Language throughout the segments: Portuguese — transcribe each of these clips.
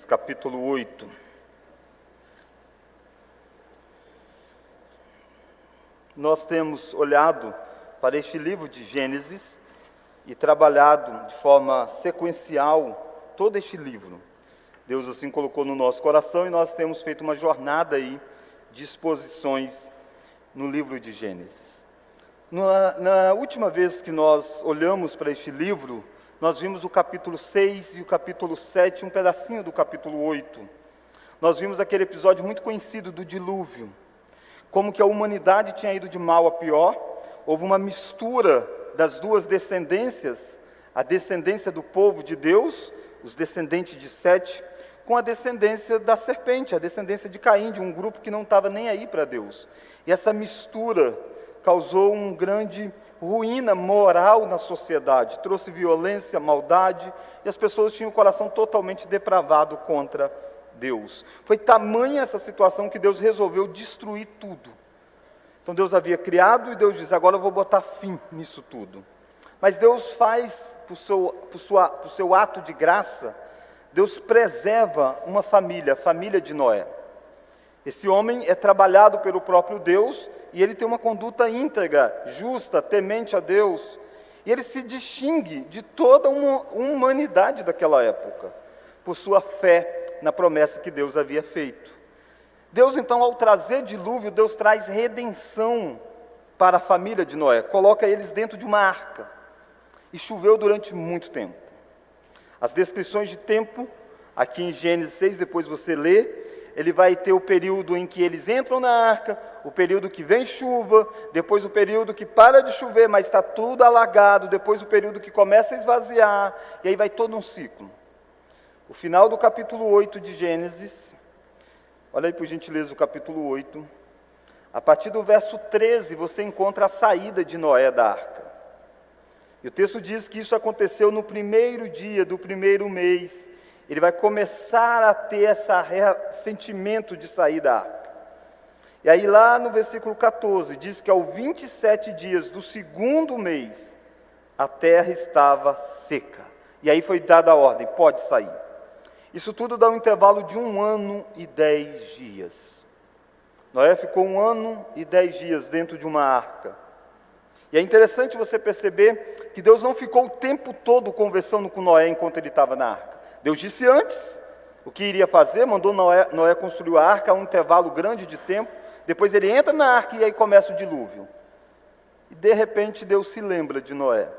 capítulo 8. Nós temos olhado para este livro de Gênesis e trabalhado de forma sequencial todo este livro. Deus assim colocou no nosso coração e nós temos feito uma jornada aí de exposições no livro de Gênesis. Na última vez que nós olhamos para este livro, nós vimos o capítulo 6 e o capítulo 7, um pedacinho do capítulo 8. Nós vimos aquele episódio muito conhecido do dilúvio, como que a humanidade tinha ido de mal a pior. Houve uma mistura das duas descendências, a descendência do povo de Deus, os descendentes de Sete, com a descendência da serpente, a descendência de Caim, de um grupo que não estava nem aí para Deus. E essa mistura causou uma grande ruína moral na sociedade, trouxe violência, maldade, e as pessoas tinham o coração totalmente depravado contra Deus. Foi tamanha essa situação que Deus resolveu destruir tudo. Então Deus havia criado e Deus diz, agora eu vou botar fim nisso tudo. Mas Deus faz, por seu ato de graça, Deus preserva uma família, a família de Noé. Esse homem é trabalhado pelo próprio Deus e ele tem uma conduta íntegra, justa, temente a Deus. E ele se distingue de toda uma humanidade daquela época, por sua fé na promessa que Deus havia feito. Deus então, ao trazer dilúvio, Deus traz redenção para a família de Noé, coloca eles dentro de uma arca. E choveu durante muito tempo. As descrições de tempo, aqui em Gênesis 6, depois você lê, ele vai ter o período em que eles entram na arca, o período que vem chuva, depois o período que para de chover, mas está tudo alagado, depois o período que começa a esvaziar, e aí vai todo um ciclo. O final do capítulo 8 de Gênesis, olha aí por gentileza o capítulo 8, a partir do verso 13 você encontra a saída de Noé da arca. E o texto diz que isso aconteceu no primeiro dia do primeiro mês. Ele vai começar a ter esse sentimento de sair da arca. E aí lá no versículo 14, diz que aos 27 dias do segundo mês, a terra estava seca. E aí foi dada a ordem, pode sair. Isso tudo dá um intervalo de 1 ano e 10 dias. Noé ficou 1 ano e 10 dias dentro de uma arca. E é interessante você perceber que Deus não ficou o tempo todo conversando com Noé enquanto ele estava na arca. Deus disse antes o que iria fazer, mandou Noé construir a arca a um intervalo grande de tempo, depois ele entra na arca e aí começa o dilúvio. E de repente Deus se lembra de Noé,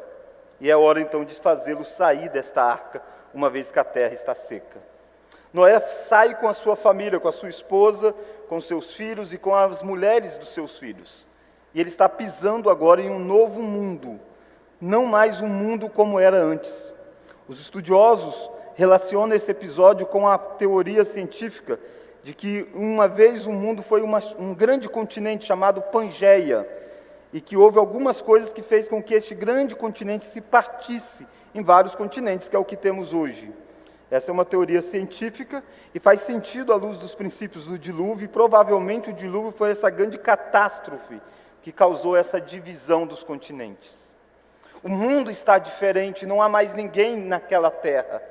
e é hora então de fazê-lo sair desta arca, uma vez que a terra está seca. Noé sai com a sua família, com a sua esposa, com seus filhos e com as mulheres dos seus filhos. E ele está pisando agora em um novo mundo, não mais um mundo como era antes. Os estudiosos relaciona esse episódio com a teoria científica de que uma vez o mundo foi um grande continente chamado Pangeia, e que houve algumas coisas que fez com que este grande continente se partisse em vários continentes, que é o que temos hoje. Essa é uma teoria científica e faz sentido à luz dos princípios do dilúvio, e provavelmente o dilúvio foi essa grande catástrofe que causou essa divisão dos continentes. O mundo está diferente, não há mais ninguém naquela terra.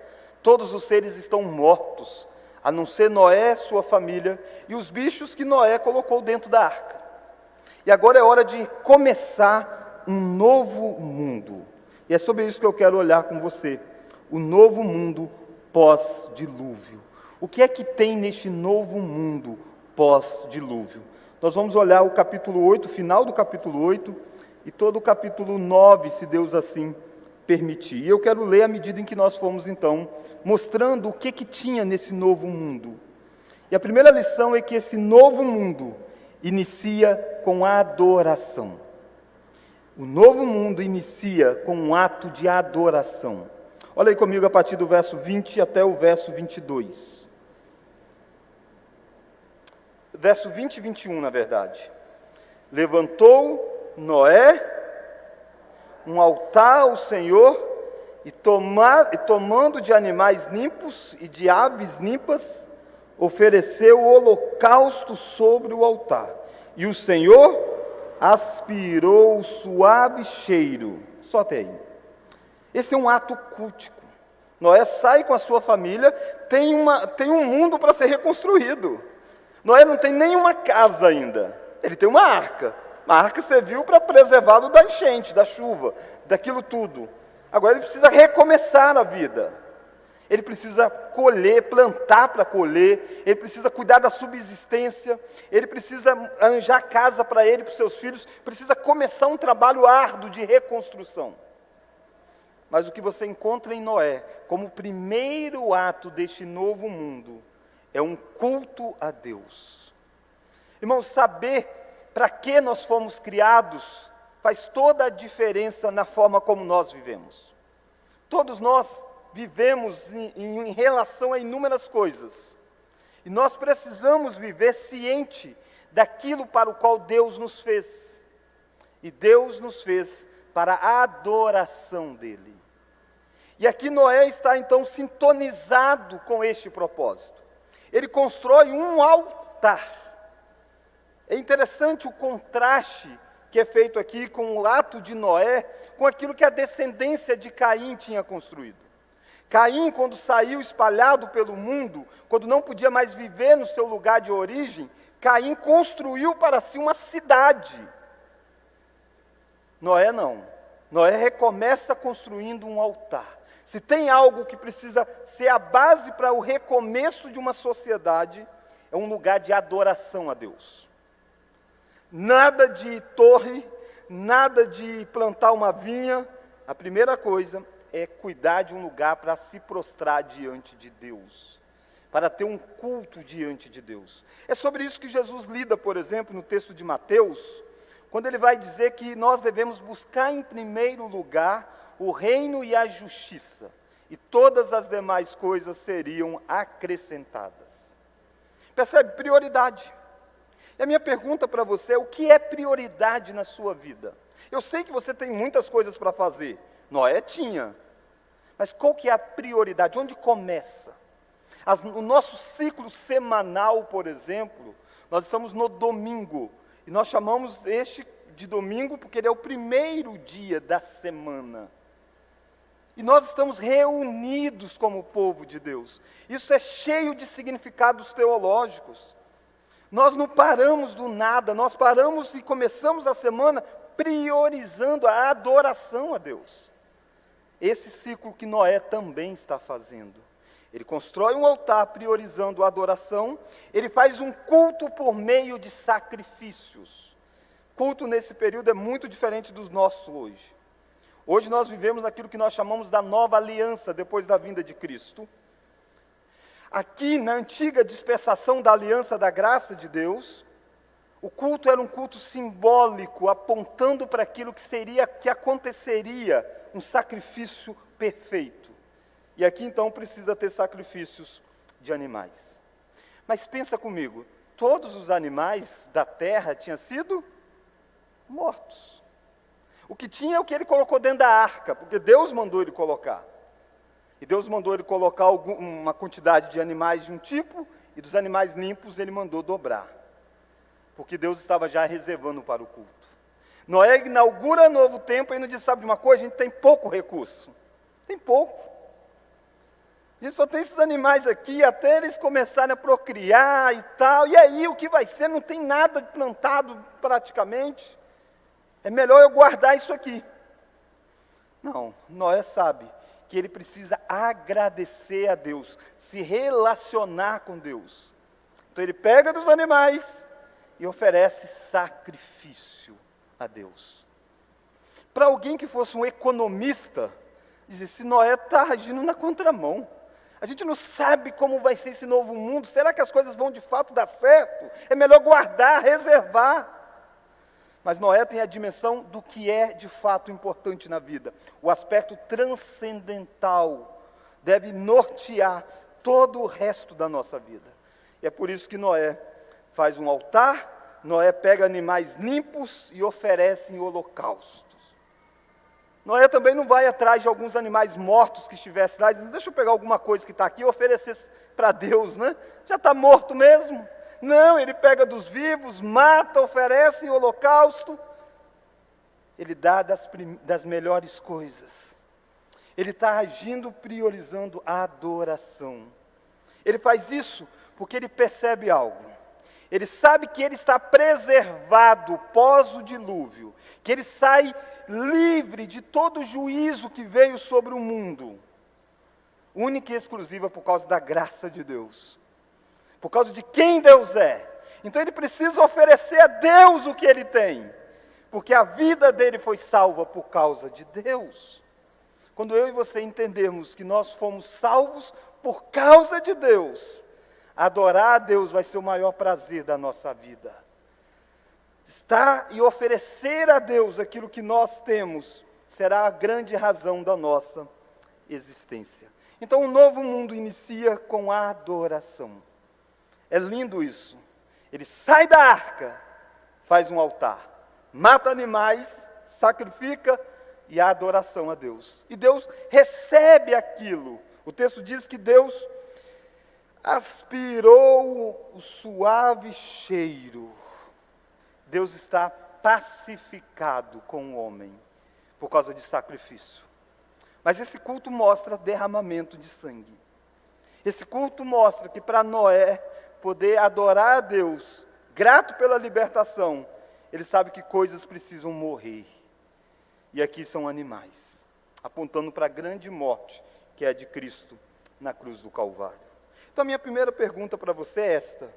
Todos os seres estão mortos, a não ser Noé, sua família, e os bichos que Noé colocou dentro da arca. E agora é hora de começar um novo mundo. E é sobre isso que eu quero olhar com você. O novo mundo pós-dilúvio. O que é que tem neste novo mundo pós-dilúvio? Nós vamos olhar o capítulo 8, o final do capítulo 8, e todo o capítulo 9, se Deus assim permitir. E eu quero ler à medida em que nós fomos, então, mostrando o que tinha nesse novo mundo. E a primeira lição é que esse novo mundo inicia com a adoração. O novo mundo inicia com um ato de adoração. Olha aí comigo a partir do verso 20 até o verso 22. Verso 20 e 21, na verdade. Levantou Noé um altar ao Senhor, e tomando de animais limpos e de aves limpas, ofereceu o holocausto sobre o altar. E o Senhor aspirou o suave cheiro. Só até aí. Esse é um ato cultico. Noé sai com a sua família, tem um mundo para ser reconstruído. Noé não tem nenhuma casa ainda, ele tem uma arca. A arca serviu para preservá-lo da enchente, da chuva, daquilo tudo. Agora ele precisa recomeçar a vida. Ele precisa colher, plantar para colher, ele precisa cuidar da subsistência, ele precisa arranjar casa para ele e para os seus filhos, precisa começar um trabalho árduo de reconstrução. Mas o que você encontra em Noé, como primeiro ato deste novo mundo, é um culto a Deus. Irmãos, saber para que nós fomos criados faz toda a diferença na forma como nós vivemos. Todos nós vivemos em relação a inúmeras coisas. E nós precisamos viver ciente daquilo para o qual Deus nos fez. E Deus nos fez para a adoração dEle. E aqui Noé está então sintonizado com este propósito. Ele constrói um altar. É interessante o contraste que é feito aqui com o ato de Noé, com aquilo que a descendência de Caim tinha construído. Caim, quando saiu espalhado pelo mundo, quando não podia mais viver no seu lugar de origem, Caim construiu para si uma cidade. Noé não. Noé recomeça construindo um altar. Se tem algo que precisa ser a base para o recomeço de uma sociedade, é um lugar de adoração a Deus. Nada de torre, nada de plantar uma vinha. A primeira coisa é cuidar de um lugar para se prostrar diante de Deus, para ter um culto diante de Deus. É sobre isso que Jesus lida, por exemplo, no texto de Mateus, quando ele vai dizer que nós devemos buscar em primeiro lugar o reino e a justiça, e todas as demais coisas seriam acrescentadas. Percebe? Prioridade. E a minha pergunta para você é: o que é prioridade na sua vida? Eu sei que você tem muitas coisas para fazer. Noé tinha. Mas qual que é a prioridade? Onde começa? O nosso ciclo semanal, por exemplo, nós estamos no domingo. E nós chamamos este de domingo porque ele é o primeiro dia da semana. E nós estamos reunidos como povo de Deus. Isso é cheio de significados teológicos. Nós não paramos do nada, nós paramos e começamos a semana priorizando a adoração a Deus. Esse ciclo que Noé também está fazendo. Ele constrói um altar priorizando a adoração, ele faz um culto por meio de sacrifícios. Culto nesse período é muito diferente dos nossos hoje. Hoje nós vivemos aquilo que nós chamamos da nova aliança, depois da vinda de Cristo. Aqui, na antiga dispensação da aliança da graça de Deus, o culto era um culto simbólico, apontando para aquilo que aconteceria, um sacrifício perfeito. E aqui então precisa ter sacrifícios de animais. Mas pensa comigo, todos os animais da terra tinham sido mortos. O que tinha é o que ele colocou dentro da arca, porque Deus mandou ele colocar. E Deus mandou ele colocar uma quantidade de animais de um tipo, e dos animais limpos ele mandou dobrar. Porque Deus estava já reservando para o culto. Noé inaugura novo tempo e não diz: sabe de uma coisa? A gente tem pouco recurso. Tem pouco. A gente só tem esses animais aqui, até eles começarem a procriar e tal. E aí o que vai ser? Não tem nada plantado praticamente. É melhor eu guardar isso aqui. Não, Noé sabe que ele precisa agradecer a Deus, se relacionar com Deus. Então ele pega dos animais e oferece sacrifício a Deus. Para alguém que fosse um economista, dizer: se Noé está agindo na contramão, a gente não sabe como vai ser esse novo mundo, será que as coisas vão de fato dar certo? É melhor guardar, reservar. Mas Noé tem a dimensão do que é de fato importante na vida. O aspecto transcendental deve nortear todo o resto da nossa vida. E é por isso que Noé faz um altar, Noé pega animais limpos e oferece em holocaustos. Noé também não vai atrás de alguns animais mortos que estivessem lá, dizendo: deixa eu pegar alguma coisa que está aqui e oferecer para Deus, né? Já está morto mesmo. Não, ele pega dos vivos, mata, oferece em holocausto. Ele dá das melhores coisas. Ele está agindo priorizando a adoração. Ele faz isso porque ele percebe algo. Ele sabe que ele está preservado pós o dilúvio, que ele sai livre de todo o juízo que veio sobre o mundo, única e exclusiva por causa da graça de Deus, por causa de quem Deus é. Então ele precisa oferecer a Deus o que ele tem, porque a vida dele foi salva por causa de Deus. Quando eu e você entendermos que nós fomos salvos por causa de Deus, adorar a Deus vai ser o maior prazer da nossa vida. Estar e oferecer a Deus aquilo que nós temos será a grande razão da nossa existência. Então o novo mundo inicia com a adoração. É lindo isso. Ele sai da arca, faz um altar, mata animais, sacrifica e a adoração a Deus. E Deus recebe aquilo. O texto diz que Deus aspirou o suave cheiro. Deus está pacificado com o homem por causa de sacrifício. Mas esse culto mostra derramamento de sangue. Esse culto mostra que para Noé poder adorar a Deus, grato pela libertação, ele sabe que coisas precisam morrer. E aqui são animais, apontando para a grande morte que é a de Cristo na cruz do Calvário. Então a minha primeira pergunta para você é esta: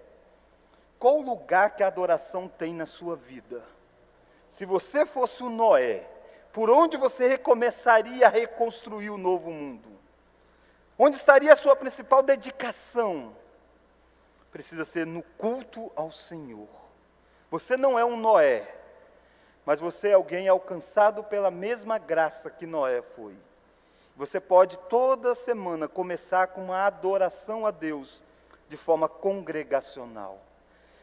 qual o lugar que a adoração tem na sua vida? Se você fosse o Noé, por onde você recomeçaria a reconstruir o novo mundo? Onde estaria a sua principal dedicação? Precisa ser no culto ao Senhor. Você não é um Noé, mas você é alguém alcançado pela mesma graça que Noé foi. Você pode toda semana começar com uma adoração a Deus de forma congregacional.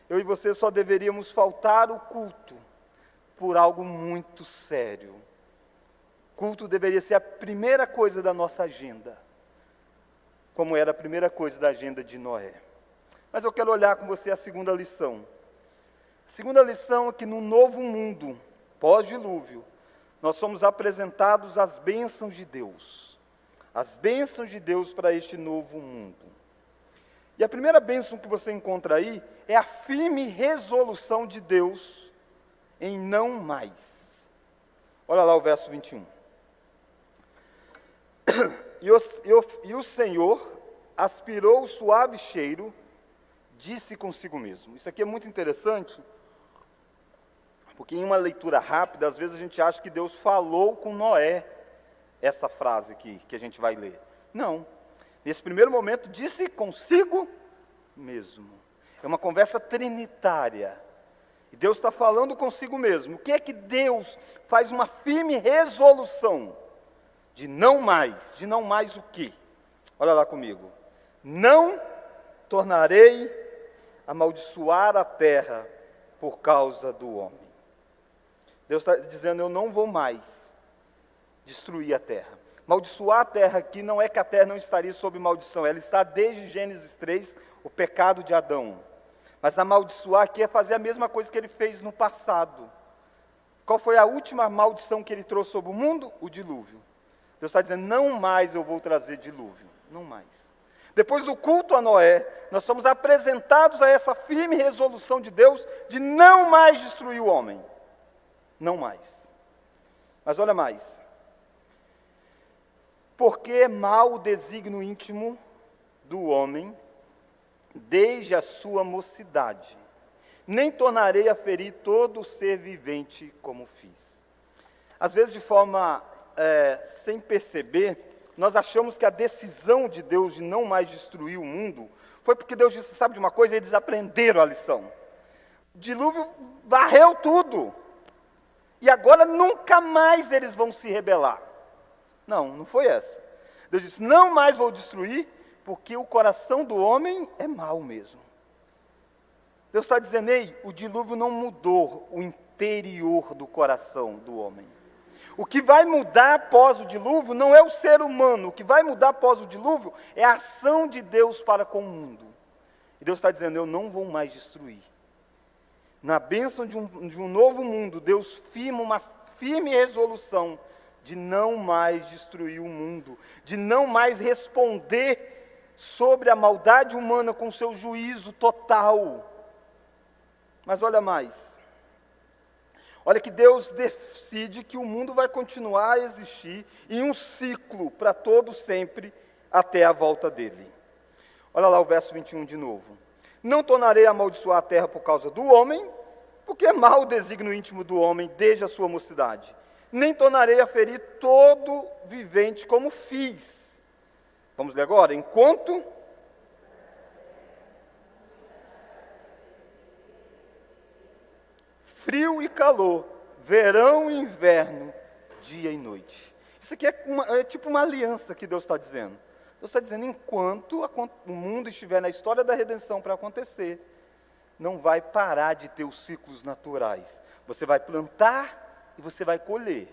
Eu e você só deveríamos faltar o culto por algo muito sério. Culto deveria ser a primeira coisa da nossa agenda, como era a primeira coisa da agenda de Noé. Mas eu quero olhar com você a segunda lição. A segunda lição é que no novo mundo, pós-dilúvio, nós somos apresentados às bênçãos de Deus. As bênçãos de Deus para este novo mundo. E a primeira bênção que você encontra aí é a firme resolução de Deus em não mais. Olha lá o verso 21. E o Senhor aspirou o suave cheiro, disse consigo mesmo. Isso aqui é muito interessante, porque em uma leitura rápida, às vezes a gente acha que Deus falou com Noé essa frase aqui, que a gente vai ler. Não. Nesse primeiro momento, disse consigo mesmo. É uma conversa trinitária. E Deus está falando consigo mesmo. O que é que Deus faz uma firme resolução? De não mais o quê? Olha lá comigo. Não tornarei a amaldiçoar a terra por causa do homem. Deus está dizendo, eu não vou mais destruir a terra. Maldiçoar a terra aqui não é que a terra não estaria sob maldição, ela está desde Gênesis 3, o pecado de Adão. Mas amaldiçoar aqui é fazer a mesma coisa que ele fez no passado. Qual foi a última maldição que ele trouxe sobre o mundo? O dilúvio. Deus está dizendo, não mais eu vou trazer dilúvio, não mais. Depois do culto a Noé, nós somos apresentados a essa firme resolução de Deus de não mais destruir o homem. Não mais. Mas olha mais. Porque é mau o desígnio íntimo do homem, desde a sua mocidade. Nem tornarei a ferir todo o ser vivente como fiz. Às vezes, de forma sem perceber, nós achamos que a decisão de Deus de não mais destruir o mundo foi porque Deus disse, sabe de uma coisa? Eles aprenderam a lição. O dilúvio varreu tudo. E agora nunca mais eles vão se rebelar. Não, não foi essa. Deus disse, não mais vou destruir, porque o coração do homem é mau mesmo. Deus está dizendo, ei, o dilúvio não mudou o interior do coração do homem. O que vai mudar após o dilúvio não é o ser humano, o que vai mudar após o dilúvio é a ação de Deus para com o mundo. E Deus está dizendo, eu não vou mais destruir. Na bênção de um novo mundo, Deus firma uma firme resolução de não mais destruir o mundo, de não mais responder sobre a maldade humana com seu juízo total. Mas olha mais, olha que Deus decide que o mundo vai continuar a existir em um ciclo para todo sempre, até a volta dele. Olha lá o verso 21 de novo. Não tornarei a amaldiçoar a terra por causa do homem, porque é mau o desígnio íntimo do homem desde a sua mocidade. Nem tornarei a ferir todo vivente como fiz. Vamos ler agora? Enquanto frio e calor, verão e inverno, dia e noite. Isso aqui é tipo uma aliança que Deus está dizendo. Deus está dizendo, enquanto o mundo estiver na história da redenção para acontecer, não vai parar de ter os ciclos naturais. Você vai plantar e você vai colher.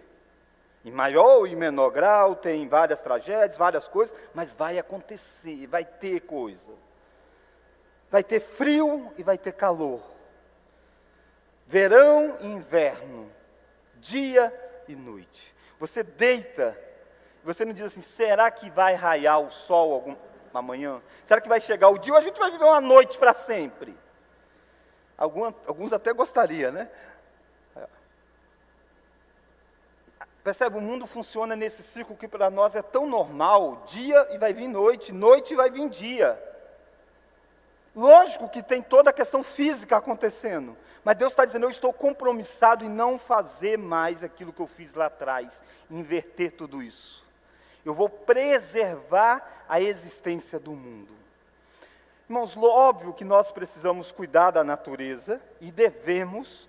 Em maior e menor grau, tem várias tragédias, várias coisas, mas vai acontecer, vai ter coisa. Vai ter frio e vai ter calor. Verão e inverno, dia e noite. Você deita, você não diz assim, será que vai raiar o sol amanhã? Será que vai chegar o dia ou a gente vai viver uma noite para sempre? Alguns até gostariam, né? Percebe, o mundo funciona nesse ciclo que para nós é tão normal, dia e vai vir noite, noite e vai vir dia. Lógico que tem toda a questão física acontecendo, mas Deus está dizendo, eu estou compromissado em não fazer mais aquilo que eu fiz lá atrás, inverter tudo isso. Eu vou preservar a existência do mundo. Irmãos, óbvio que nós precisamos cuidar da natureza, e devemos,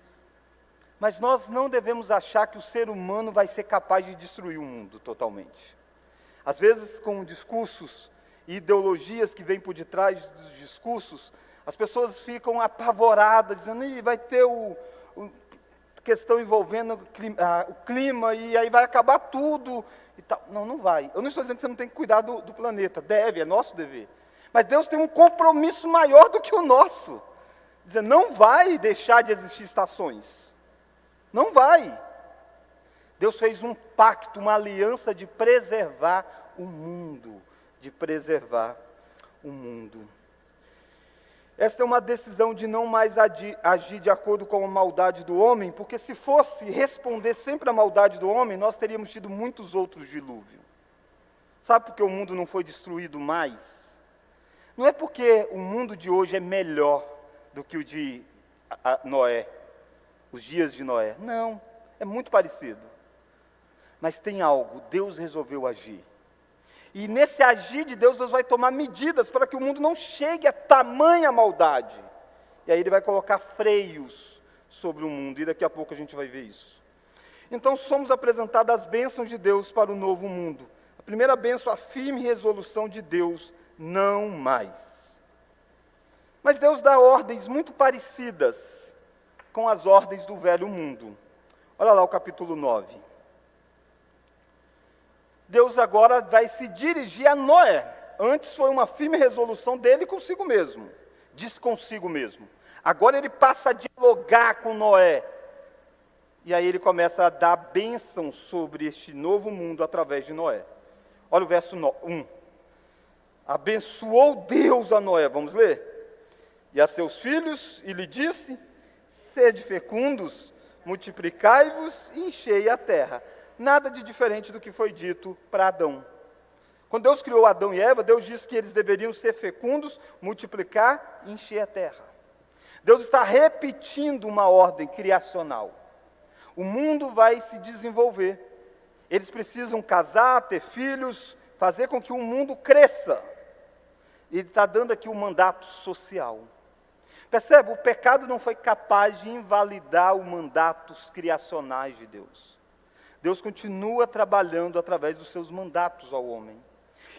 mas nós não devemos achar que o ser humano vai ser capaz de destruir o mundo totalmente. Às vezes, com discursos e ideologias que vêm por detrás dos discursos, as pessoas ficam apavoradas, dizendo, vai ter questão envolvendo o clima, e aí vai acabar tudo. E tal. Não, não vai. Eu não estou dizendo que você não tem que cuidar do planeta, deve, é nosso dever. Mas Deus tem um compromisso maior do que o nosso. Dizendo, não vai deixar de existir estações. Não vai. Deus fez um pacto, uma aliança de preservar o mundo. De preservar o mundo. Esta é uma decisão de não mais agir de acordo com a maldade do homem, porque se fosse responder sempre à maldade do homem, nós teríamos tido muitos outros dilúvios. Sabe por que o mundo não foi destruído mais? Não é porque o mundo de hoje é melhor do que o de Noé, os dias de Noé. Não, é muito parecido. Mas tem algo, Deus resolveu agir. E nesse agir de Deus, Deus vai tomar medidas para que o mundo não chegue a tamanha maldade. E aí Ele vai colocar freios sobre o mundo, e daqui a pouco a gente vai ver isso. Então somos apresentadas as bênçãos de Deus para o novo mundo. A primeira bênção, a firme resolução de Deus, não mais. Mas Deus dá ordens muito parecidas com as ordens do velho mundo. Olha lá o capítulo 9. Deus agora vai se dirigir a Noé. Antes foi uma firme resolução dele consigo mesmo. Diz consigo mesmo. Agora ele passa a dialogar com Noé. E aí ele começa a dar bênção sobre este novo mundo através de Noé. Olha o verso 1. Abençoou Deus a Noé, vamos ler? E a seus filhos, e lhe disse, sede fecundos, multiplicai-vos e enchei a terra. Nada de diferente do que foi dito para Adão. Quando Deus criou Adão e Eva, Deus disse que eles deveriam ser fecundos, multiplicar e encher a terra. Deus está repetindo uma ordem criacional. O mundo vai se desenvolver. Eles precisam casar, ter filhos, fazer com que o mundo cresça. Ele está dando aqui um mandato social. Percebe? O pecado não foi capaz de invalidar os mandatos criacionais de Deus. Deus continua trabalhando através dos seus mandatos ao homem.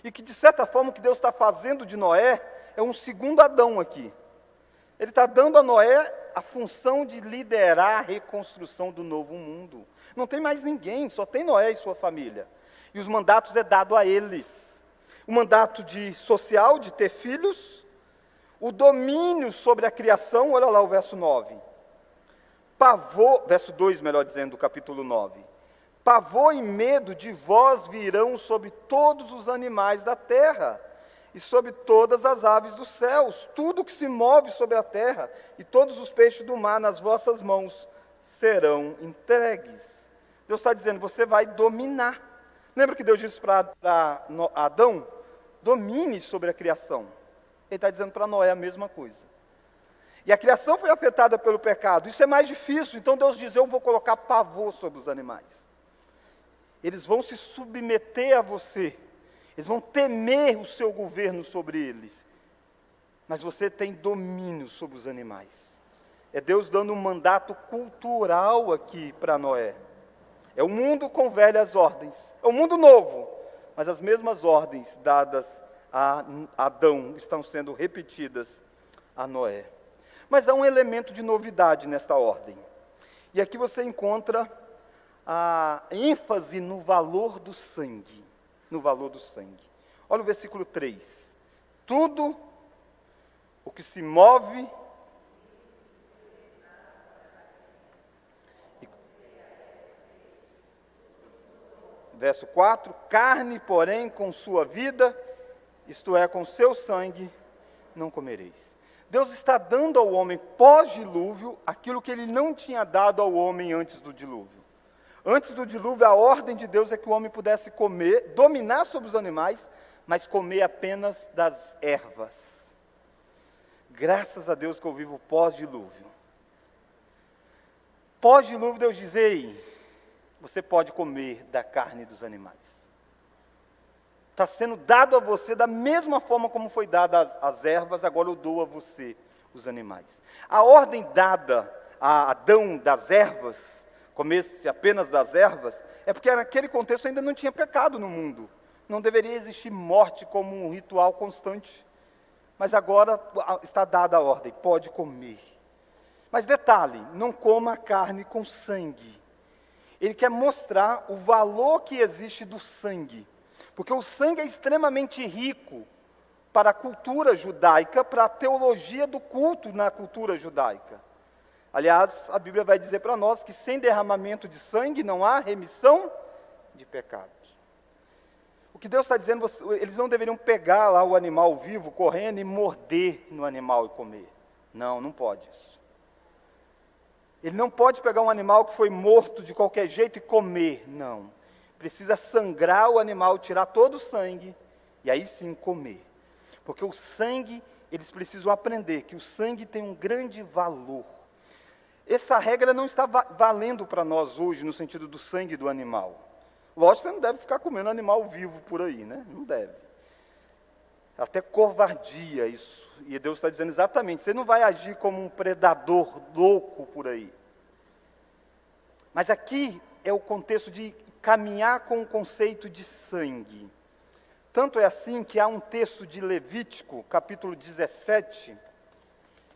E que, de certa forma, o que Deus está fazendo de Noé é um segundo Adão aqui. Ele está dando a Noé a função de liderar a reconstrução do novo mundo. Não tem mais ninguém, só tem Noé e sua família. E os mandatos é dado a eles. O mandato social, de ter filhos. O domínio sobre a criação, olha lá o verso 9. Verso 2, melhor dizendo, do capítulo 9. Pavor e medo de vós virão sobre todos os animais da terra, e sobre todas as aves dos céus, tudo que se move sobre a terra, e todos os peixes do mar nas vossas mãos serão entregues. Deus está dizendo, você vai dominar. Lembra que Deus disse para Adão? Domine sobre a criação. Ele está dizendo para Noé a mesma coisa. E a criação foi afetada pelo pecado. Isso é mais difícil. Então Deus diz, eu vou colocar pavor sobre os animais. Eles vão se submeter a você. Eles vão temer o seu governo sobre eles. Mas você tem domínio sobre os animais. É Deus dando um mandato cultural aqui para Noé. É um mundo com velhas ordens. É um mundo novo. Mas as mesmas ordens dadas a Adão estão sendo repetidas a Noé. Mas há um elemento de novidade nesta ordem. E aqui você encontra a ênfase no valor do sangue. No valor do sangue. Olha o versículo 3. Tudo o que se move verso 4, carne, porém, com sua vida, isto é, com seu sangue, não comereis. Deus está dando ao homem pós-dilúvio aquilo que ele não tinha dado ao homem antes do dilúvio. Antes do dilúvio, a ordem de Deus é que o homem pudesse comer, dominar sobre os animais, mas comer apenas das ervas. Graças a Deus que eu vivo pós-dilúvio. Pós-dilúvio, Deus diz, ei, você pode comer da carne dos animais. Está sendo dado a você da mesma forma como foi dada as ervas, agora eu dou a você os animais. A ordem dada a Adão das ervas, comer-se apenas das ervas, é porque naquele contexto ainda não tinha pecado no mundo. Não deveria existir morte como um ritual constante. Mas agora está dada a ordem, pode comer. Mas detalhe, não coma a carne com sangue. Ele quer mostrar o valor que existe do sangue. Porque o sangue é extremamente rico para a cultura judaica, para a teologia do culto na cultura judaica. Aliás, a Bíblia vai dizer para nós que sem derramamento de sangue não há remissão de pecados. O que Deus está dizendo, eles não deveriam pegar lá o animal vivo, correndo e morder no animal e comer. Não, não pode isso. Ele não pode pegar um animal que foi morto de qualquer jeito e comer, não. Precisa sangrar o animal, tirar todo o sangue, e aí sim comer. Porque o sangue, eles precisam aprender que o sangue tem um grande valor. Essa regra não está valendo para nós hoje, no sentido do sangue do animal. Lógico que você não deve ficar comendo animal vivo por aí, né? Não deve. Até covardia isso. E Deus está dizendo exatamente, você não vai agir como um predador louco por aí. Mas aqui é o contexto de caminhar com o conceito de sangue. Tanto é assim que há um texto de Levítico, capítulo 17,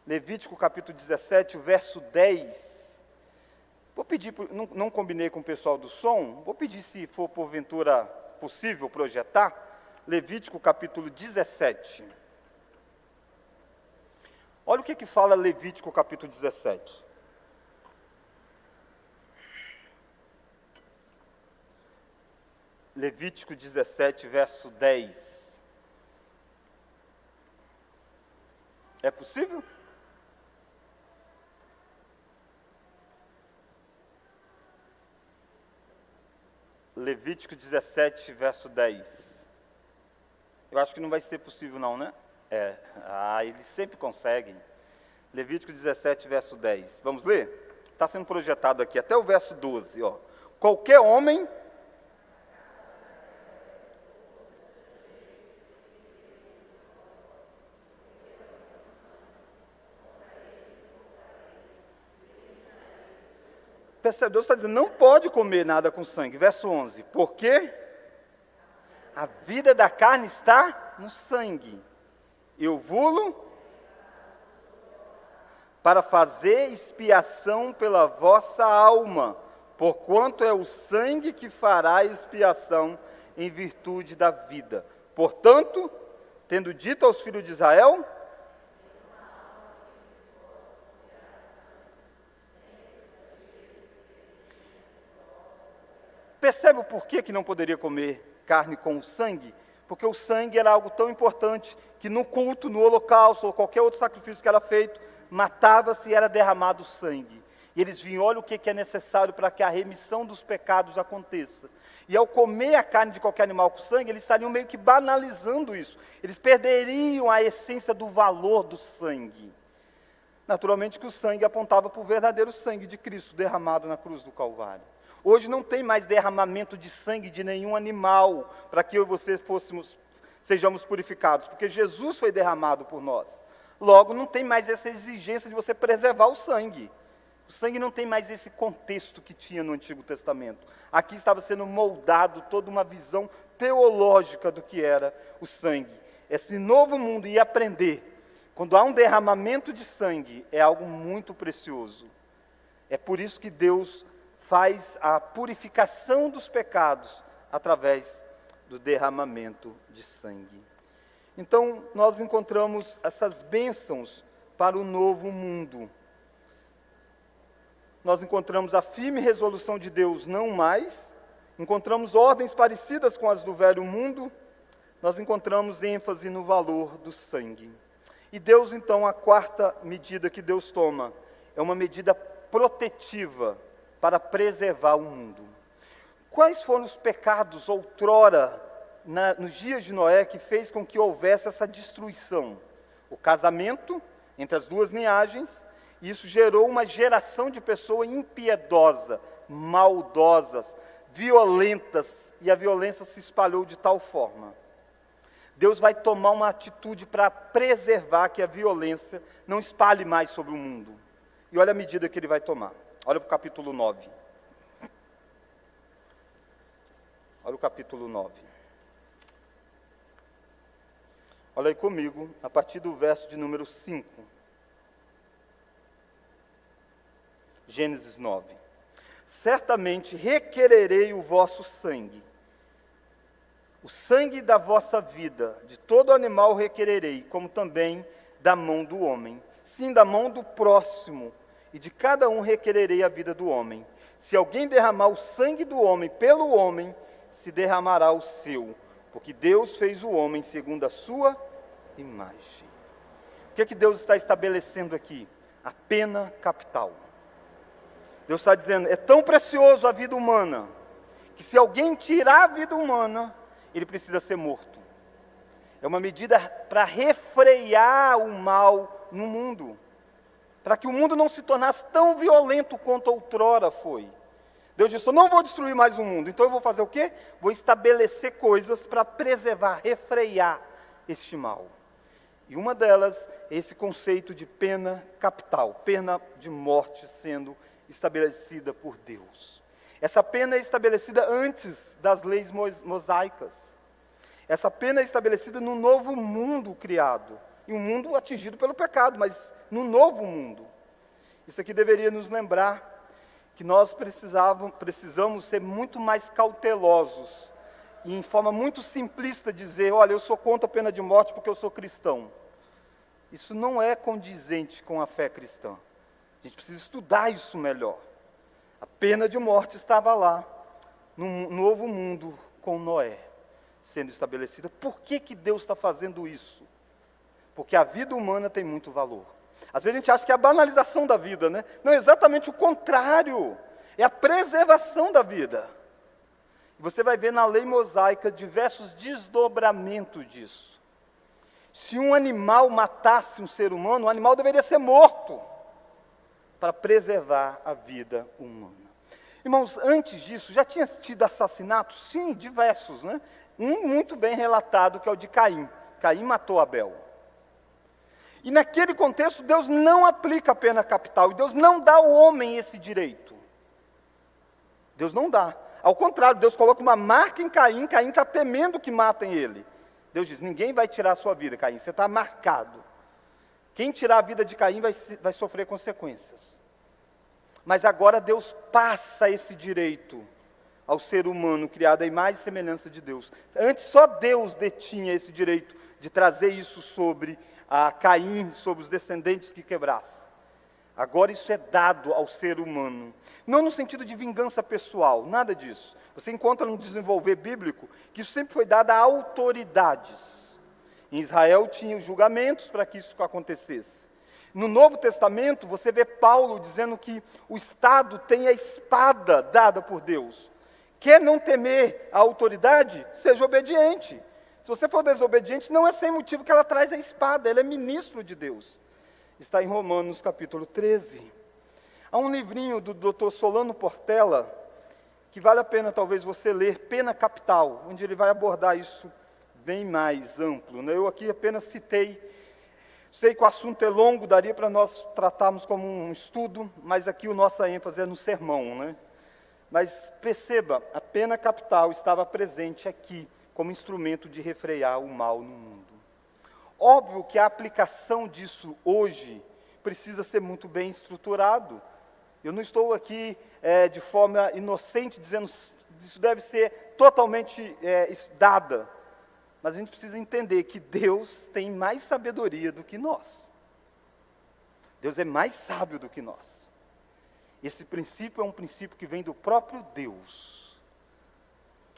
Levítico capítulo 17, o verso 10. Vou pedir, não combinei com o pessoal do som, vou pedir se for porventura possível projetar, Levítico capítulo 17. Olha o que fala Levítico capítulo 17. Levítico 17, verso 10. É possível? Levítico 17, verso 10. Eu acho que não vai ser possível não, né? Eles sempre conseguem. Levítico 17, verso 10. Vamos ler? Está sendo projetado aqui, até o verso 12. Ó. Qualquer homem... Percebe? Deus está dizendo, não pode comer nada com sangue. Verso 11. Porque a vida da carne está no sangue. Eu vulo para fazer expiação pela vossa alma, porquanto é o sangue que fará expiação em virtude da vida. Portanto, tendo dito aos filhos de Israel... percebe o porquê que não poderia comer carne com sangue? Porque o sangue era algo tão importante que no culto, no holocausto ou qualquer outro sacrifício que era feito, matava-se e era derramado sangue. E eles vinham, olha o que é necessário para que a remissão dos pecados aconteça. E ao comer a carne de qualquer animal com sangue, eles estariam meio que banalizando isso. Eles perderiam a essência do valor do sangue. Naturalmente que o sangue apontava para o verdadeiro sangue de Cristo derramado na cruz do Calvário. Hoje não tem mais derramamento de sangue de nenhum animal para que eu e você sejamos purificados, porque Jesus foi derramado por nós. Logo, não tem mais essa exigência de você preservar o sangue. O sangue não tem mais esse contexto que tinha no Antigo Testamento. Aqui estava sendo moldado toda uma visão teológica do que era o sangue. Esse novo mundo ia aprender. Quando há um derramamento de sangue, é algo muito precioso. É por isso que Deus faz a purificação dos pecados através do derramamento de sangue. Então, nós encontramos essas bênçãos para o novo mundo. Nós encontramos a firme resolução de Deus não mais, encontramos ordens parecidas com as do velho mundo, nós encontramos ênfase no valor do sangue. E Deus, então, a quarta medida que Deus toma, é uma medida protetiva para preservar o mundo. Quais foram os pecados outrora, nos dias de Noé, que fez com que houvesse essa destruição? O casamento entre as duas linhagens, e isso gerou uma geração de pessoas impiedosas, maldosas, violentas, e a violência se espalhou de tal forma. Deus vai tomar uma atitude para preservar que a violência não espalhe mais sobre o mundo. E olha a medida que ele vai tomar. Olha para o capítulo 9. Olha o capítulo 9. Olha aí comigo, a partir do verso de número 5. Gênesis 9. Certamente requererei o vosso sangue, o sangue da vossa vida, de todo animal requererei, como também da mão do homem. Sim, da mão do próximo, e de cada um requererei a vida do homem. Se alguém derramar o sangue do homem pelo homem, se derramará o seu, porque Deus fez o homem segundo a sua imagem. O que é que Deus está estabelecendo aqui? A pena capital. Deus está dizendo, é tão precioso a vida humana, que se alguém tirar a vida humana, ele precisa ser morto. É uma medida para refrear o mal no mundo, para que o mundo não se tornasse tão violento quanto outrora foi. Deus disse, eu não vou destruir mais o mundo, então eu vou fazer o quê? Vou estabelecer coisas para preservar, refrear este mal. E uma delas é esse conceito de pena capital, pena de morte sendo estabelecida por Deus. Essa pena é estabelecida antes das leis mosaicas. Essa pena é estabelecida no novo mundo criado. E um mundo atingido pelo pecado, mas no novo mundo. Isso aqui deveria nos lembrar que nós precisamos ser muito mais cautelosos. E em forma muito simplista dizer, olha, eu sou contra a pena de morte porque eu sou cristão. Isso não é condizente com a fé cristã. A gente precisa estudar isso melhor. A pena de morte estava lá, no novo mundo com Noé, sendo estabelecida. Por que Deus está fazendo isso? Porque a vida humana tem muito valor. Às vezes a gente acha que é a banalização da vida, né? Não, é exatamente o contrário. É a preservação da vida. Você vai ver na lei mosaica diversos desdobramentos disso. Se um animal matasse um ser humano, o animal deveria ser morto para preservar a vida humana. Irmãos, antes disso, já tinha tido assassinatos? Sim, diversos, né? Um muito bem relatado, que é o de Caim. Caim matou Abel. E naquele contexto, Deus não aplica a pena capital, e Deus não dá ao homem esse direito. Deus não dá. Ao contrário, Deus coloca uma marca em Caim, Caim está temendo que matem ele. Deus diz, ninguém vai tirar a sua vida, Caim, você está marcado. Quem tirar a vida de Caim vai sofrer consequências. Mas agora Deus passa esse direito ao ser humano, criado à imagem e semelhança de Deus. Antes só Deus detinha esse direito de trazer isso sobre a Caim, sobre os descendentes que quebrassem. Agora isso é dado ao ser humano. Não no sentido de vingança pessoal, nada disso. Você encontra no desenvolver bíblico que isso sempre foi dado a autoridades. Em Israel tinha os julgamentos para que isso acontecesse. No Novo Testamento, você vê Paulo dizendo que o Estado tem a espada dada por Deus. Quer não temer a autoridade? Seja obediente. Se você for desobediente, não é sem motivo que ela traz a espada, ela é ministro de Deus. Está em Romanos capítulo 13. Há um livrinho do Dr. Solano Portela, que vale a pena talvez você ler, Pena Capital, onde ele vai abordar isso bem mais amplo, né? Eu aqui apenas citei, sei que o assunto é longo, daria para nós tratarmos como um estudo, mas aqui a nossa ênfase é no sermão, né? Mas perceba, a pena capital estava presente aqui, como instrumento de refrear o mal no mundo. Óbvio que a aplicação disso hoje precisa ser muito bem estruturado. Eu não estou aqui de forma inocente dizendo que isso deve ser totalmente dada. Mas a gente precisa entender que Deus tem mais sabedoria do que nós. Deus é mais sábio do que nós. Esse princípio é um princípio que vem do próprio Deus.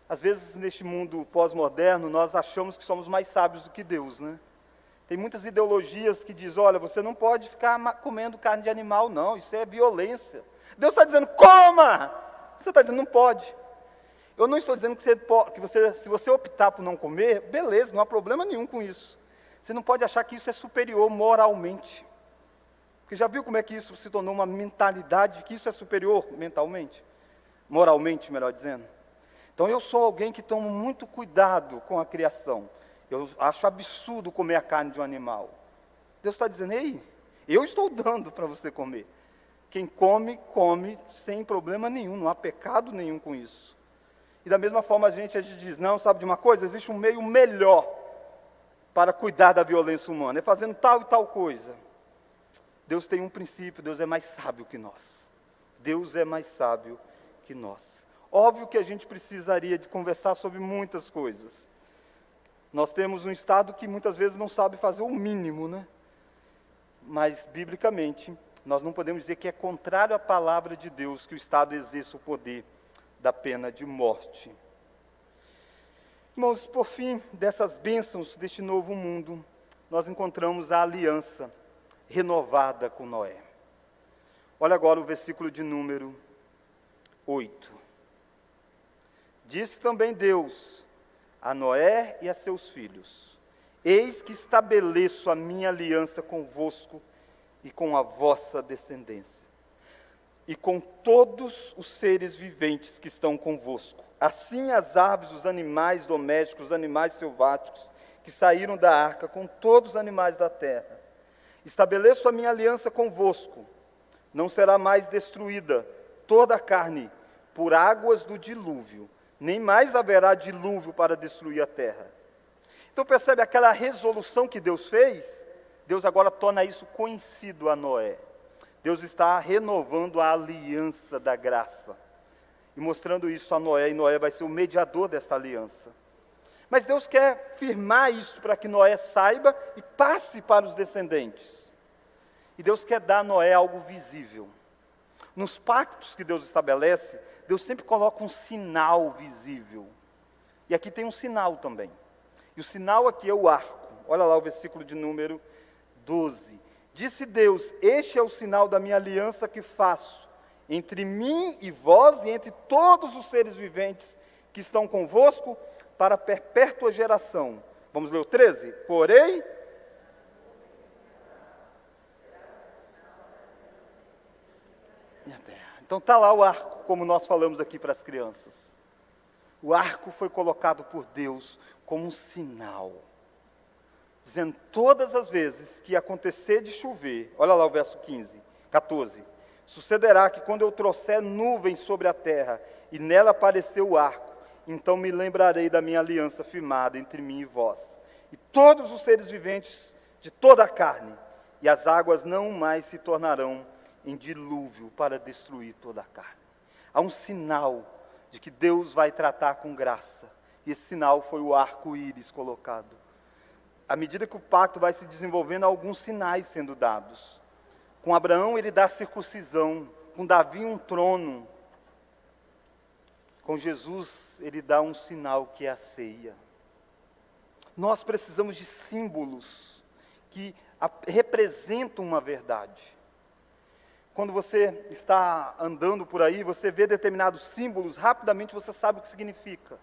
Às vezes, neste mundo pós-moderno, nós achamos que somos mais sábios do que Deus, né? Tem muitas ideologias que dizem, olha, você não pode ficar comendo carne de animal, não, isso é violência. Deus está dizendo, coma! Você está dizendo, não pode. Eu não estou dizendo que você, se você optar por não comer, beleza, não há problema nenhum com isso. Você não pode achar que isso é superior moralmente. Porque já viu como é que isso se tornou uma mentalidade, que isso é superior mentalmente? Moralmente, melhor dizendo. Então eu sou alguém que toma muito cuidado com a criação. Eu acho absurdo comer a carne de um animal. Deus está dizendo, ei, eu estou dando para você comer. Quem come, come sem problema nenhum, não há pecado nenhum com isso. E da mesma forma a gente diz, não, sabe de uma coisa? Existe um meio melhor para cuidar da violência humana, é fazendo tal e tal coisa. Deus tem um princípio, Deus é mais sábio que nós. Deus é mais sábio que nós. Óbvio que a gente precisaria de conversar sobre muitas coisas. Nós temos um Estado que muitas vezes não sabe fazer o mínimo, né? Mas, biblicamente, nós não podemos dizer que é contrário à palavra de Deus que o Estado exerça o poder da pena de morte. Irmãos, por fim, dessas bênçãos deste novo mundo, nós encontramos a aliança renovada com Noé. Olha agora o versículo de número 8. Disse também Deus a Noé e a seus filhos, eis que estabeleço a minha aliança convosco e com a vossa descendência, e com todos os seres viventes que estão convosco, assim as aves, os animais domésticos, os animais selváticos, que saíram da arca, com todos os animais da terra. Estabeleço a minha aliança convosco, não será mais destruída toda a carne por águas do dilúvio, nem mais haverá dilúvio para destruir a terra. Então percebe aquela resolução que Deus fez? Deus agora torna isso conhecido a Noé. Deus está renovando a aliança da graça e mostrando isso a Noé, e Noé vai ser o mediador dessa aliança. Mas Deus quer firmar isso para que Noé saiba e passe para os descendentes. E Deus quer dar a Noé algo visível. Nos pactos que Deus estabelece, Deus sempre coloca um sinal visível. E aqui tem um sinal também. E o sinal aqui é o arco. Olha lá o versículo de número 12. Disse Deus, este é o sinal da minha aliança que faço entre mim e vós e entre todos os seres viventes que estão convosco para a perpétua geração. Vamos ler o 13? Porém, então está lá o arco, como nós falamos aqui para as crianças. O arco foi colocado por Deus como um sinal, dizendo todas as vezes que acontecer de chover, olha lá o verso 14, sucederá que quando eu trouxer nuvens sobre a terra e nela aparecer o arco, então me lembrarei da minha aliança firmada entre mim e vós, e todos os seres viventes de toda a carne, e as águas não mais se tornarão em dilúvio para destruir toda a carne. Há um sinal de que Deus vai tratar com graça, e esse sinal foi o arco-íris colocado. À medida que o pacto vai se desenvolvendo, há alguns sinais sendo dados. Com Abraão ele dá circuncisão, com Davi um trono. Com Jesus ele dá um sinal que é a ceia. Nós precisamos de símbolos que representam uma verdade. Quando você está andando por aí, você vê determinados símbolos, rapidamente você sabe o que significa.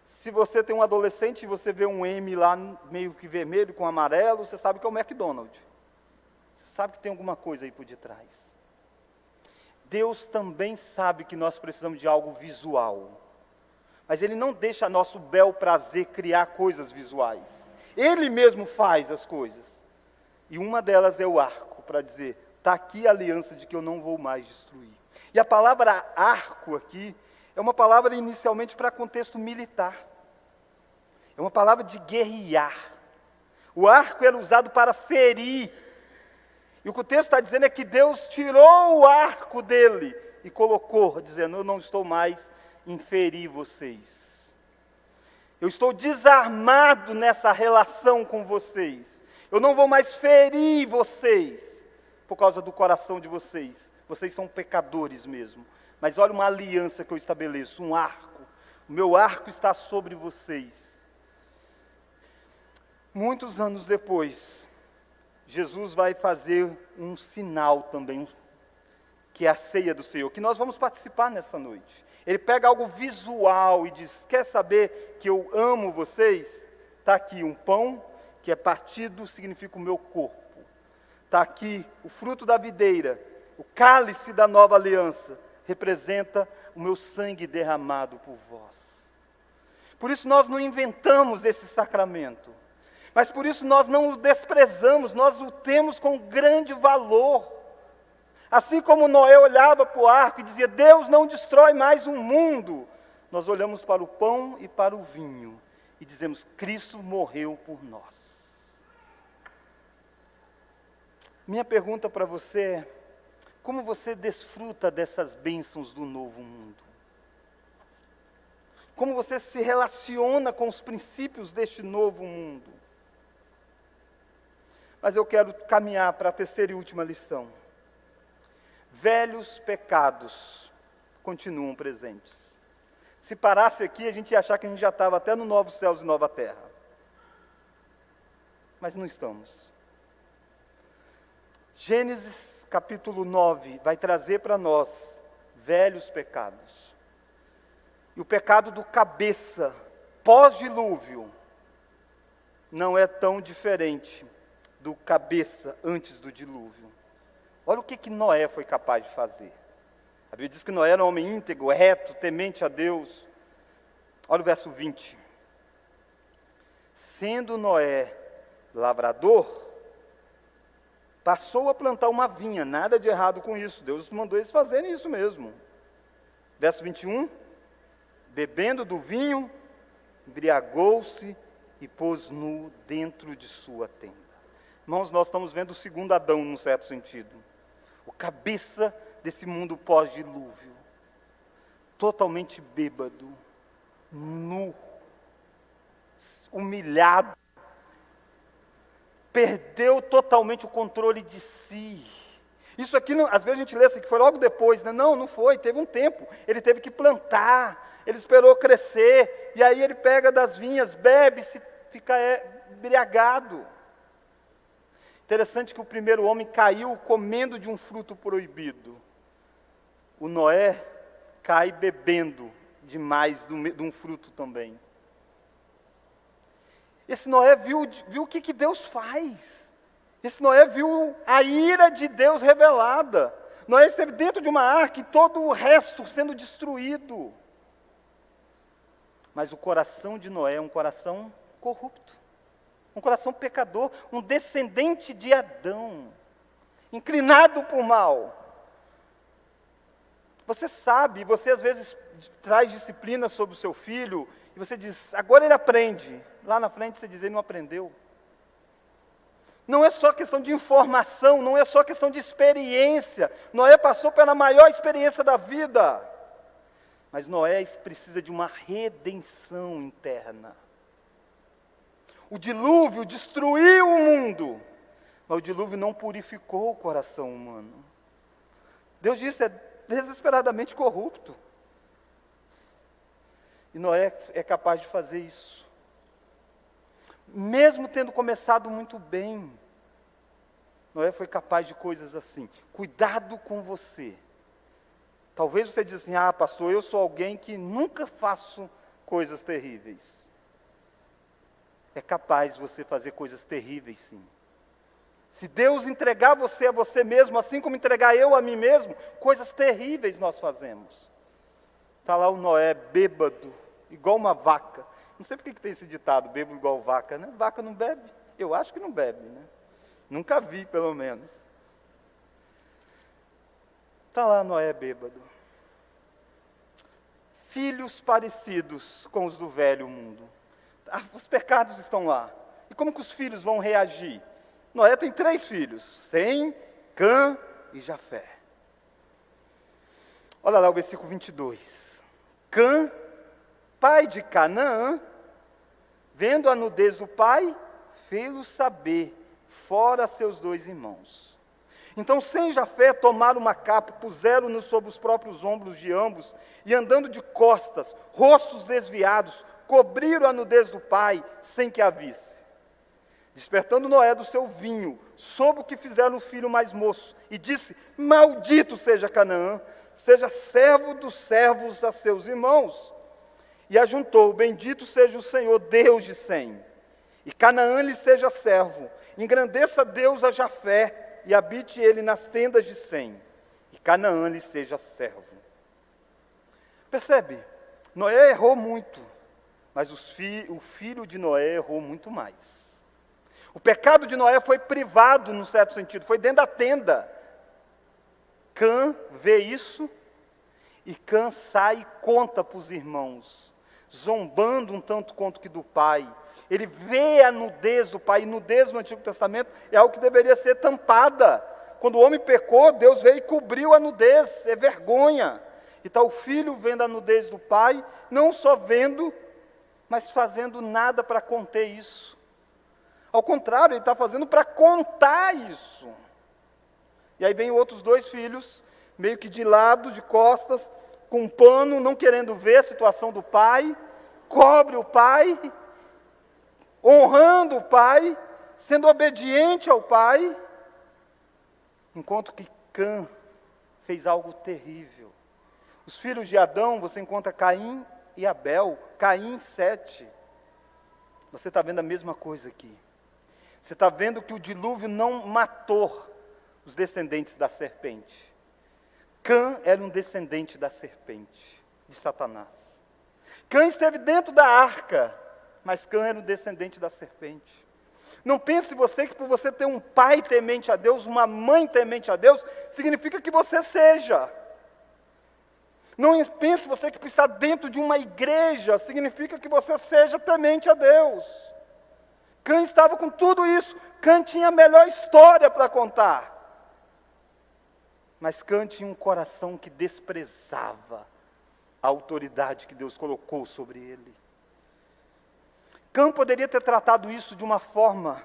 Se você tem um adolescente e você vê um M lá meio que vermelho com amarelo, você sabe que é o McDonald's. Você sabe que tem alguma coisa aí por detrás. Deus também sabe que nós precisamos de algo visual. Mas Ele não deixa nosso bel prazer criar coisas visuais. Ele mesmo faz as coisas. E uma delas é o arco, para dizer, está aqui a aliança de que eu não vou mais destruir. E a palavra arco aqui é uma palavra inicialmente para contexto militar. É uma palavra de guerrear. O arco era usado para ferir. E o que o texto está dizendo é que Deus tirou o arco dele e colocou, dizendo, eu não estou mais em ferir vocês. Eu estou desarmado nessa relação com vocês. Eu não vou mais ferir vocês por causa do coração de vocês. Vocês são pecadores mesmo. Mas olha uma aliança que eu estabeleço, um arco. O meu arco está sobre vocês. Muitos anos depois, Jesus vai fazer um sinal também, que é a ceia do Senhor, que nós vamos participar nessa noite. Ele pega algo visual e diz, quer saber que eu amo vocês? Está aqui um pão, que é partido, significa o meu corpo. Está aqui o fruto da videira, o cálice da nova aliança, representa o meu sangue derramado por vós. Por isso nós não inventamos esse sacramento, mas por isso nós não o desprezamos, nós o temos com grande valor. Assim como Noé olhava para o arco e dizia, Deus não destrói mais o mundo, nós olhamos para o pão e para o vinho e dizemos, Cristo morreu por nós. Minha pergunta para você é, como você desfruta dessas bênçãos do novo mundo? Como você se relaciona com os princípios deste novo mundo? Mas eu quero caminhar para a terceira e última lição. Velhos pecados continuam presentes. Se parasse aqui, a gente ia achar que a gente já estava até no novos céus e nova terra. Mas não estamos. Gênesis capítulo 9 vai trazer para nós velhos pecados. E o pecado do cabeça, pós-dilúvio, não é tão diferente do cabeça antes do dilúvio. Olha o que Noé foi capaz de fazer. A Bíblia diz que Noé era um homem íntegro, reto, temente a Deus. Olha o verso 20. Sendo Noé lavrador, passou a plantar uma vinha, nada de errado com isso, Deus mandou eles fazerem isso mesmo. Verso 21, bebendo do vinho, embriagou-se e pôs nu dentro de sua tenda. Irmãos, nós estamos vendo o segundo Adão, num certo sentido. O cabeça desse mundo pós-dilúvio. Totalmente bêbado, nu, humilhado. Perdeu totalmente o controle de si. Isso aqui, às vezes a gente lê assim, que foi logo depois, né? Não foi, teve um tempo. Ele teve que plantar, ele esperou crescer, e aí ele pega das vinhas, bebe, fica embriagado. Interessante que o primeiro homem caiu comendo de um fruto proibido. O Noé cai bebendo demais de um fruto também. Esse Noé viu o que Deus faz. Esse Noé viu a ira de Deus revelada. Noé esteve dentro de uma arca e todo o resto sendo destruído. Mas o coração de Noé é um coração corrupto. Um coração pecador, um descendente de Adão, inclinado para o mal. Você sabe, você às vezes traz disciplina sobre o seu filho, e você diz, agora ele aprende. Lá na frente você diz, ele não aprendeu. Não é só questão de informação, não é só questão de experiência. Noé passou pela maior experiência da vida. Mas Noé precisa de uma redenção interna. O dilúvio destruiu o mundo, Mas o dilúvio não purificou o coração humano. Deus disse, é desesperadamente corrupto. E Noé é capaz de fazer isso. Mesmo tendo começado muito bem, Noé foi capaz de coisas assim. Cuidado com você. Talvez você diga assim, pastor, eu sou alguém que nunca faço coisas terríveis. É capaz de você fazer coisas terríveis, sim. Se Deus entregar você a você mesmo, assim como entregar eu a mim mesmo, coisas terríveis nós fazemos. Está lá o Noé bêbado, igual uma vaca. Não sei por que tem esse ditado, bêbado igual vaca, né? Vaca não bebe? Eu acho que não bebe, né? Nunca vi, pelo menos. Está lá Noé bêbado. Filhos parecidos com os do velho mundo. Os pecados estão lá. E como que os filhos vão reagir? Noé tem 3 filhos, Sem, Cã e Jafé. Olha lá o versículo 22. Cã, pai de Canaã, vendo a nudez do pai, fê-lo saber, fora seus 2 irmãos. Então Sem e Jafé tomaram uma capa, puseram-no sobre os próprios ombros de ambos, e andando de costas, rostos desviados, cobriram a nudez do pai, sem que a visse. Despertando Noé do seu vinho, soube o que fizeram o filho mais moço, e disse, maldito seja Canaã, seja servo dos servos a seus irmãos. E ajuntou, bendito seja o Senhor, Deus de Sem, e Canaã lhe seja servo, engrandeça Deus a Jafé, e habite ele nas tendas de Sem, e Canaã lhe seja servo. Percebe? Noé errou muito, mas o filho de Noé errou muito mais. O pecado de Noé foi privado, num certo sentido, foi dentro da tenda. Cã vê isso, e Cã sai e conta para os irmãos, zombando um tanto quanto que do pai. Ele vê a nudez do pai, e nudez no Antigo Testamento é algo que deveria ser tampada. Quando o homem pecou, Deus veio e cobriu a nudez, é vergonha. E está o filho vendo a nudez do pai, não só vendo, mas fazendo nada para conter isso. Ao contrário, ele está fazendo para contar isso. E aí vem outros 2 filhos, meio que de lado, de costas, com um pano, não querendo ver a situação do pai, cobre o pai, honrando o pai, sendo obediente ao pai, enquanto que Cã fez algo terrível. Os filhos de Adão, você encontra Caim e Abel, Caim 7. Você está vendo a mesma coisa aqui. Você está vendo que o dilúvio não matou os descendentes da serpente. Cã era um descendente da serpente, de Satanás. Cã esteve dentro da arca, mas Cã era um descendente da serpente. Não pense você que por você ter um pai temente a Deus, uma mãe temente a Deus, significa que você seja. Não pense você que por estar dentro de uma igreja, significa que você seja temente a Deus. Cã estava com tudo isso. Cã tinha a melhor história para contar. Mas Cã tinha um coração que desprezava a autoridade que Deus colocou sobre ele. Cã poderia ter tratado isso de uma forma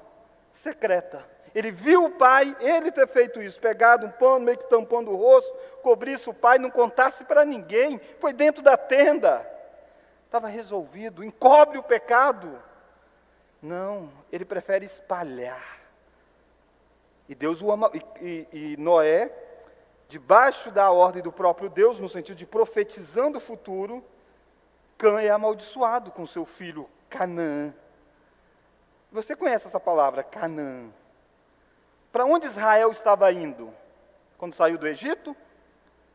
secreta. Ele viu o pai, ele ter feito isso, pegado um pano, meio que tampando o rosto, cobrisse o pai, não contasse para ninguém, foi dentro da tenda. Estava resolvido, encobre o pecado. Não, ele prefere espalhar. E Deus o ama, e Noé, debaixo da ordem do próprio Deus, no sentido de profetizando o futuro, Cã é amaldiçoado com seu filho Canaã. Você conhece essa palavra, Canaã? Para onde Israel estava indo? Quando saiu do Egito?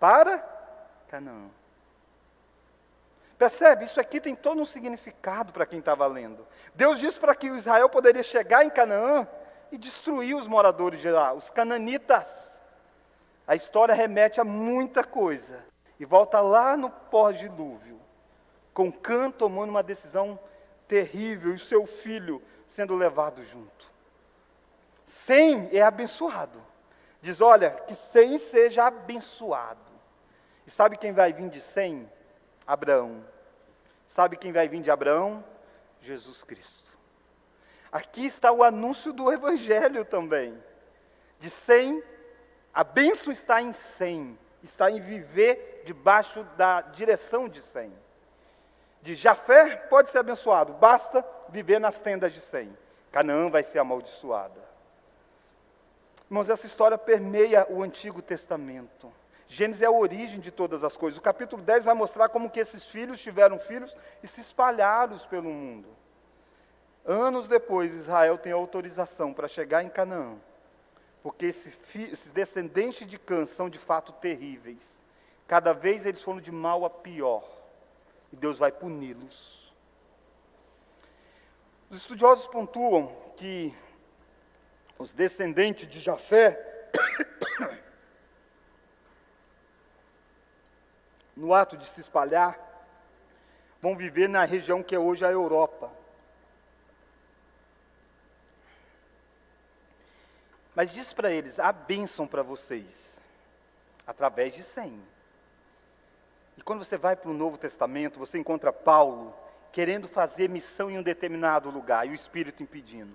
Para Canaã. Percebe? Isso aqui tem todo um significado para quem estava lendo. Deus disse para que Israel poderia chegar em Canaã e destruir os moradores de lá, os cananitas. A história remete a muita coisa. E volta lá no pós-dilúvio, com Cã tomando uma decisão terrível e o seu filho sendo levado junto. Sem é abençoado. Diz, olha, que Sem seja abençoado. E sabe quem vai vir de Sem? Abraão. Sabe quem vai vir de Abraão? Jesus Cristo. Aqui está o anúncio do Evangelho também. De Sem, a bênção está em Sem, está em viver debaixo da direção de Sem. De Jafé pode ser abençoado, basta viver nas tendas de Sem. Canaã vai ser amaldiçoada. Irmãos, essa história permeia o Antigo Testamento. Gênesis é a origem de todas as coisas. O capítulo 10 vai mostrar como que esses filhos tiveram filhos e se espalharam pelo mundo. Anos depois, Israel tem autorização para chegar em Canaã, porque esses descendentes de Cã são de fato terríveis. Cada vez eles foram de mal a pior, e Deus vai puni-los. Os estudiosos pontuam que os descendentes de Jafé, no ato de se espalhar, vão viver na região que é hoje a Europa. Mas diz para eles, há bênção para vocês, através de Sem. E quando você vai para o Novo Testamento, você encontra Paulo querendo fazer missão em um determinado lugar, e o Espírito impedindo.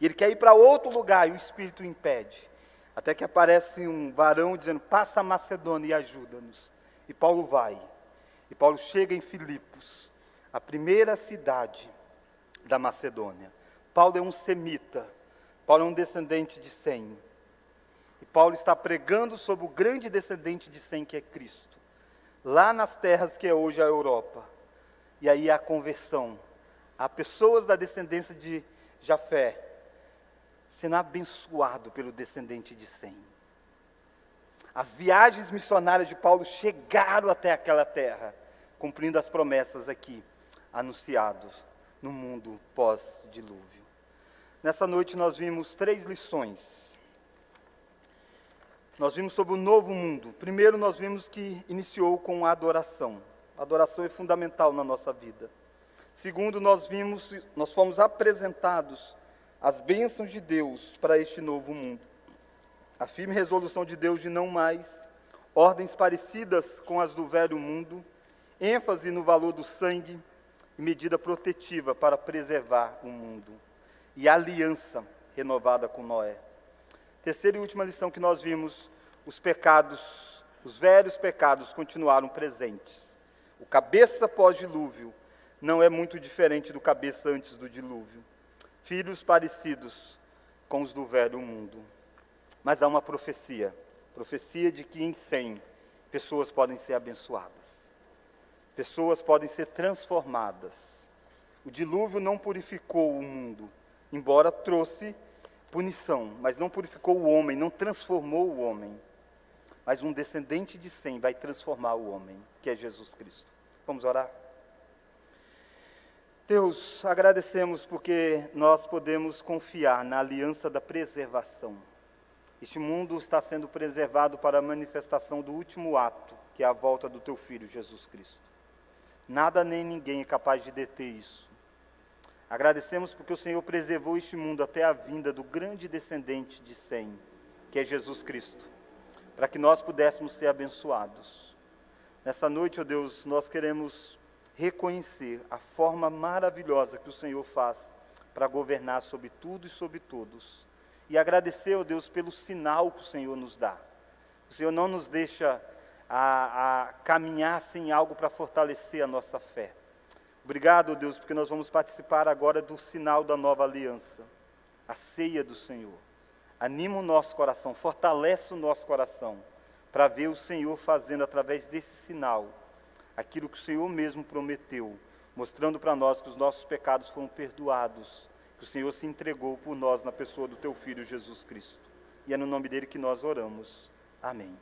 E ele quer ir para outro lugar, e o Espírito impede. Até que aparece um varão dizendo, passa a Macedônia e ajuda-nos. E Paulo vai. E Paulo chega em Filipos, a primeira cidade da Macedônia. Paulo é um semita. Paulo é um descendente de Sem. E Paulo está pregando sobre o grande descendente de Sem, que é Cristo. Lá nas terras que é hoje a Europa. E aí há a conversão. Há pessoas da descendência de Jafé sendo abençoado pelo descendente de Sem. As viagens missionárias de Paulo chegaram até aquela terra, cumprindo as promessas aqui, anunciadas no mundo pós-dilúvio. Nessa noite nós vimos 3 lições. Nós vimos sobre o novo mundo. Primeiro nós vimos que iniciou com a adoração. A adoração é fundamental na nossa vida. Segundo, nós fomos apresentados as bênçãos de Deus para este novo mundo. A firme resolução de Deus de não mais, ordens parecidas com as do velho mundo, ênfase no valor do sangue e medida protetiva para preservar o mundo. E a aliança renovada com Noé. Terceira e última lição que nós vimos, os pecados, os velhos pecados continuaram presentes. O cabeça pós-dilúvio não é muito diferente do cabeça antes do dilúvio. Filhos parecidos com os do velho mundo. Mas há uma profecia de que em Sem, pessoas podem ser abençoadas. Pessoas podem ser transformadas. O dilúvio não purificou o mundo, embora trouxe punição, mas não purificou o homem, não transformou o homem. Mas um descendente de Sem vai transformar o homem, que é Jesus Cristo. Vamos orar? Deus, agradecemos porque nós podemos confiar na aliança da preservação. Este mundo está sendo preservado para a manifestação do último ato, que é a volta do Teu Filho, Jesus Cristo. Nada nem ninguém é capaz de deter isso. Agradecemos porque o Senhor preservou este mundo até a vinda do grande descendente de Sem, que é Jesus Cristo, para que nós pudéssemos ser abençoados. Nessa noite, ó Deus, nós queremos reconhecer a forma maravilhosa que o Senhor faz para governar sobre tudo e sobre todos. E agradecer, ó Deus, pelo sinal que o Senhor nos dá. O Senhor não nos deixa a caminhar sem algo para fortalecer a nossa fé. Obrigado, ó Deus, porque nós vamos participar agora do sinal da nova aliança, a ceia do Senhor. Anima o nosso coração, fortalece o nosso coração, para ver o Senhor fazendo através desse sinal, aquilo que o Senhor mesmo prometeu, mostrando para nós que os nossos pecados foram perdoados, que o Senhor se entregou por nós na pessoa do Teu Filho Jesus Cristo. E é no nome dele que nós oramos. Amém.